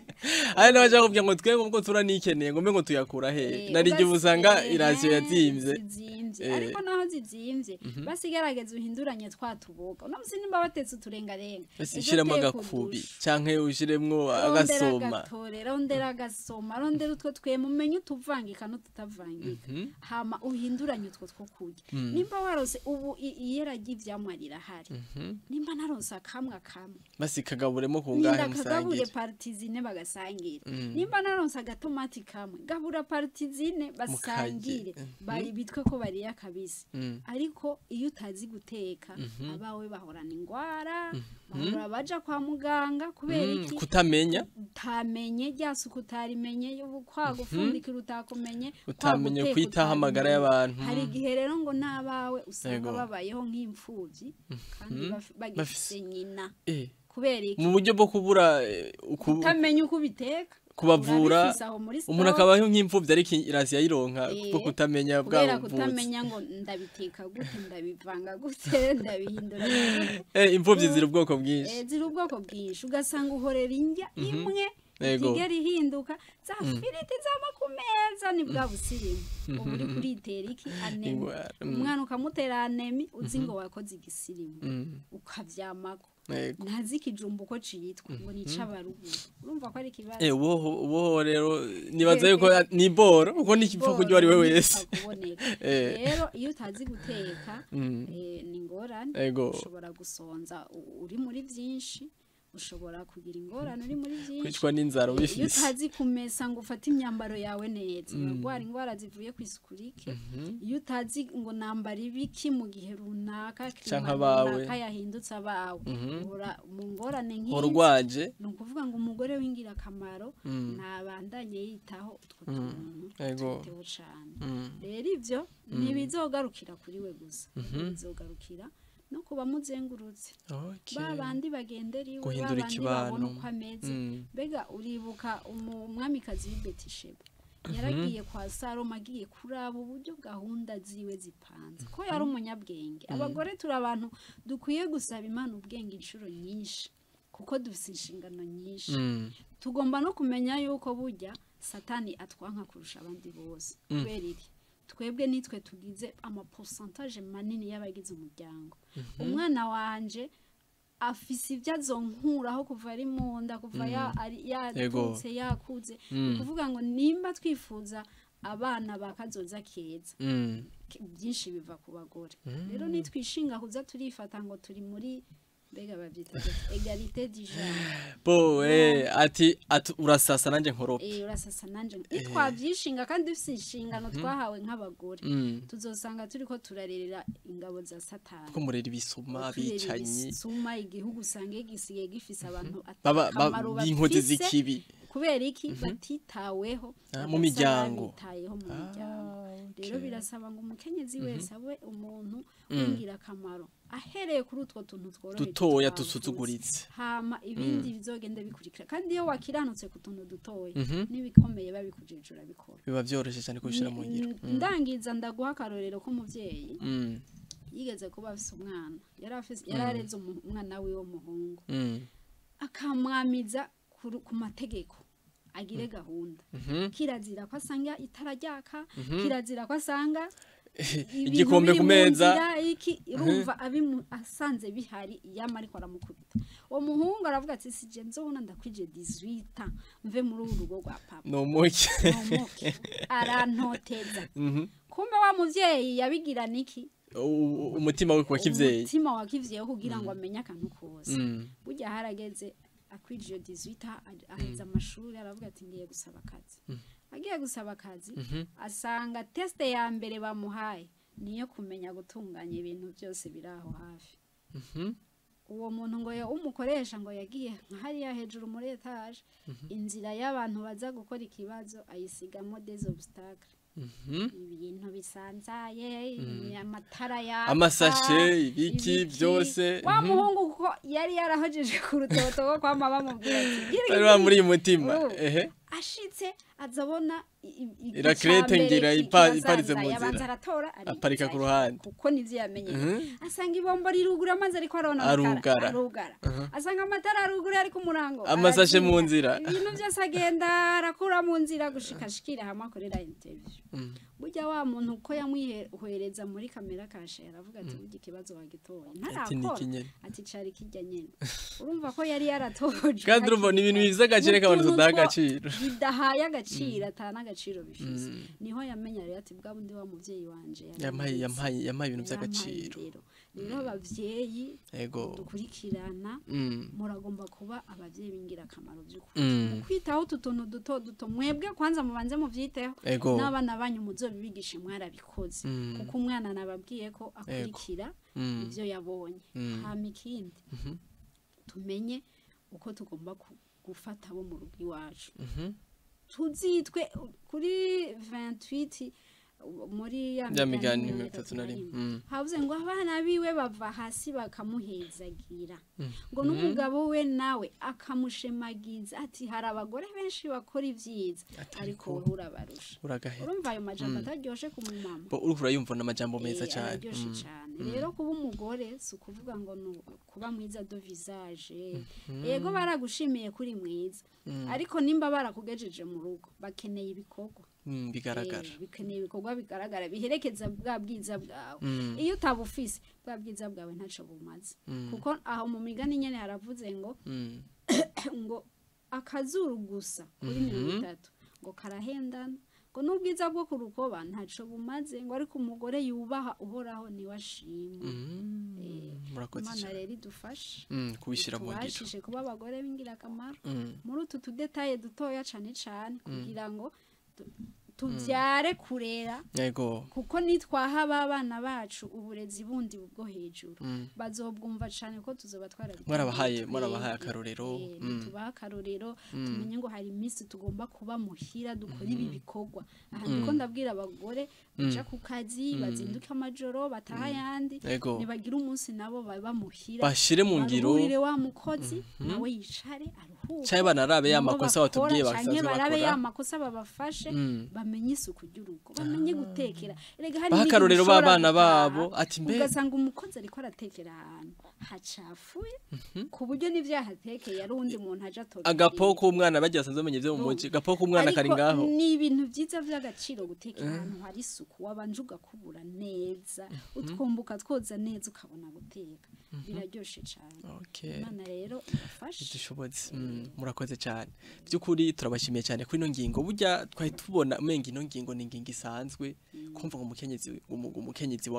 ari nabaje kubya ngo twenge ngo turanikeneye ngo ngo tuyakura he narije ubusanga irasiyo yazimvye ariko naho zizimvye basigarageza uhinduranye twatuboga unamusi nimba batetse uturengarenga bashiremo agakubi canke ushiremwo agasoma rondera agasoma rondera utwo twemumenye utuvangika no tutavangika hama uhinduranye utwo two kurya nimba warose ubu iyeragiye ivyamwarira hari nimba naronse akamwe basi kagaburemo kungahe musangira kagabure partizine bagasangira nimba naronse agatomati kamwe gabura partizine basangire bari bitwe ko bari yakabisi ariko iyo utazi guteka abawe bahorana ingwara bahora baja kwa muganga kubera iki kutamenya utamenye ryasuku utarimenye kwagufundikira utakumenye utamenye kwitaho amagara y'abantu hari igihe rero ngo nabawe usanga babayeho nk'imfuvyi kandi bagifise nyina kubera iki mu buryo bwo kubura utamenya uko biteka kubavura umuntu akabaho nk'imfuvyi ariko irasiya yironka bwo kutamenya bwabo kubera kutamenya ngo ndabiteka gute ndabivanga gute ndabihindura imfuvyi ziri ubwoko bwinshi ziri ubwoko bwinshi ugasanga uhorera indya imwe kigeri hinduka za firiti zama kumeza ni bwa busirimu ubu uri kuritera iki anemi umwana ukamutera anemi uzi ngo wakoze igisirimu ukavyamako ntazi ikijumbu ko citwa ngo ni cabaruguru urumva ko ari kibazo uwo rero nibaza yuko ni boro uko ni kipfuko ryo ari we wese rero iyo utazi guteka ni ngorane ushobora gusonza uri muri byinshi ushobora kugira ingorane uri muri byinshi kwicwa n'inzara ubifise iyo utazi kumesa ngo ufate imyambaro yawe neza urwara ingwara zivuye ku isukurike iyo utazi ngo nambara ibiki mu gihe runaka runaka yahindutse abawe mu ngorane nk'izi urwaje ni ukuvuga ngo umugore w'ingirakamaro ntabandanye yitaho utwo tuntu twiteho cyane rero ibyo ntibizogarukira kuri we gusa bizogarukira no kuba muzengurutse babandi bagendera iwe babandi babona uko ameze mbega uribuka umwamikazi w'Ibetisheba yaragiye kwa Saloma agiye kuraba uburyo gahunda ziwe zipanze ko yari umunyabwenge abagore turi abantu dukwiye gusaba Imana ubwenge inshuro nyinshi kuko dufite inshingano nyinshi tugomba no kumenya yuko burya Satani atwanka kurusha abandi bose kubera iki twebwe nitwe tugize amaporcentage manini y'abagize umuryango umwana wanje afise ibyo azonkuraho kuva ari mu nda kuva yatutse yakuze kuvuga ngo nimba twifuza abana bakazoza keza byinshi biva ku bagore rero nitwishinga kuza turifata ngo turi muri bega bavyita egalite du genre ati urasasa nanje nkorope urasasa nanje twavyishinga kandi dufise inshingano twahawe nk'abagore tuzosanga turiko turarerera ingabo za Satani ko murera ibisuma bicanyi suma igihugu usange gisiye gifise abantu akamaro b'inkozi z'ikibi kubera iki batitaweho mu miryango rero birasaba ngo umukenyezi wese abe umuntu w'ingirakamaro ahereye kuri utwo tuntu tworoheje dutoya dusuzuguritse hama ibindi bizogenda bikurikira kandi iyo wakiranutse ku tuntu dutoya n'ibikomeye babikujejura bikora biba byoroshye cyane kubishira mu ngiro ndangiza ndaguha akarorero ko umuvyeyi yigeze kuba afise umwana yarareze umwana wiwe w'umuhungu akamwamiza ku mategeko agire gahunda kirazira ko asanga itarajyaka kirazira ko asanga igikombe ku meza urumva asanze bihari yama ariko aramukubita uwo muhungu aravuga ati sije nzobona ndakwije 18 mve muri uru rugo rwa papa no muke arantoteza kumbe wa muvyeyi yabigira niki umutima we kwa kivyeyi umutima wa kivyeyi kugira ngo amenye akantu kose burya harageze akwije 18 aheza amashuri aravuga ati ngiye gusaba akazi agiye gusaba akazi asanga teste ya mbere bamuhaye niyo kumenya gutunganya ibintu byose biraho hafi uwo muntu ngo umukoresha ngo yagiye hariya hejuru muri etage inzira y'abantu baza gukora ikibazo ayisigamo des obstacles ibintu bisanzaye amatara ya amasashe ibiki byose wa muhungu kuko yari yarahojeje ku rutoto kwa mama bamubwira ati bari muri mutima ashitse azabona irakrete ngira iparize mu nzira aratora aparika ku ruhande kuko nivyo yamenye asanga ibombo rirugura amazi ariko arona arugara asanga amatara arugura ari ku murango amasashe mu nzira ibintu byose agenda arakura mu nzira gushikashikira hamwe akorera interview burya wa muntu uko yamwihereza muri kamera kashe aravuga ati burya ikibazo wagitoye ntarakora ati cari kijya nyene urumva ko yari yaratoje kandi urumva ni ibintu biza gacire k'abantu tudaha agaciro bidahaye agaciro atana agaciro bifise niho yamenya rero ati bwa bundi wa muvyeyi wanje yamaye ibintu by'agaciro rero abavyeyi dukurikirana muragomba kuba abavyeyi b'ingirakamaro by'ukuri kwitaho tutuntu duto mwebwe kwanza mubanze muvyiteho n'abana banyu muzobibigisha mwarabikoze kuko umwana nababwiye ko akurikira ivyo yabonye hama ikindi tumenye uko tugomba gufata abo mu rugo iwacu tuzitwe kuri 28 muri ya migani 31 havuze ngo abana biwe bava hasi bakamuhezagira ngo n'umugabo we nawe akamushemagiza ati hari abagore benshi bakora ivyiza ariko urabarusha urumva ayo majambo ataryoshe ku mumama bo urukura yumva n'amajambo meza cyane rero kuba umugore si ukuvuga ngo kuba mwiza do visage yego baragushimiye kuri mwiza ariko nimba barakugejeje mu rugo bakeneye ibikorwa bigaragara bikeneye ibikorwa bigaragara biherekeza bwa bwiza bwawe iyo utabufise bwa bwiza bwawe ntaco bumaze kuko aho mu migani nyene haravuze ngo ngo akazuru gusa kuri 30 ngo karahendana ngo n'ubwiza bwo ku rukoba ntaco bumaze ngo ariko umugore yubaha uhoraho ni washimwe murakoze Imana rero idufashe kubishira mu ngiro tubashije kuba abagore b'ingirakamaro muri utu tudetaye dutoya cane kugira ngo tuvyare kurera yego kuko nitwaha abana bacu uburezi bundi bwo hejuru bazobwumva cyane ko tuzoba twarabahaye akarorero tubaha akarorero tumenye ngo hari iminsi tugomba kuba muhira dukora ibi bikorwa aha ndiko ndabwira abagore baja ku kazi bazinduka amajoro bataha yandi nibagira umunsi nabo baba muhira bashire mu ngiro wa mukozi nawe yicare aruhuka cyaye banarabe ya makosa batubwiye basanzwe bakora barabe ya makosa babafashe bamenye isuku ry'urugo bamenye gutekera erega hari bakarorero babana babo ati mbe ugasanga umukozi ariko aratekera ahantu hacafuye ku buryo n'ivyahatekeye ari undi muntu aje atoke agapoko umwana bagiye asanzwe bamenye byo mu muci gapoko umwana kari ngaho ni ibintu byiza by'agaciro gutekera ahantu hari isuku wabanje ugakubura neza utwumbuka twoza neza ukabona guteka biraryoshe cyane Imana rero idufashe dushoboze murakoze cyane by'ukuri turabashimiye cyane kuri ino ngingo burya twari tubona umenga ino ngingo ni ngingo isanzwe kumva ngo umukenyezi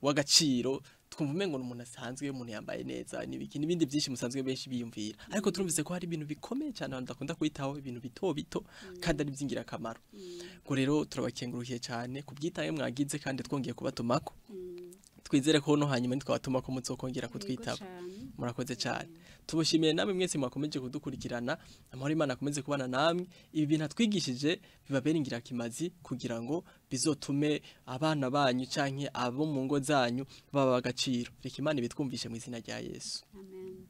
w'agaciro twumva umengo umuntu asanzwe umuntu yambaye neza n'ibindi byinshi musanzwe benshi biyumvira ariko turumvise ko hari ibintu bikomeye cyane abantu bakunda kwitaho ibintu bito bito kandi ari by'ingirakamaro ngo rero turabakengurukiye cyane kubyitaye mwagize kandi twongeye kubatumako twizere ko no hanyuma ntitwatuma ko muzokongera kutwitaba murakoze cyane tubushimiye namwe mwese mwakomeje kudukurikirana amahoro Imana akomeze kubana namwe ibi bintu twigishije bibabera ingirakimazi kugira ngo bizotume abana banyu canke abo mu ngo zanyu baba bagaciro reka Imana bitwumvishe mu izina rya Yesu amen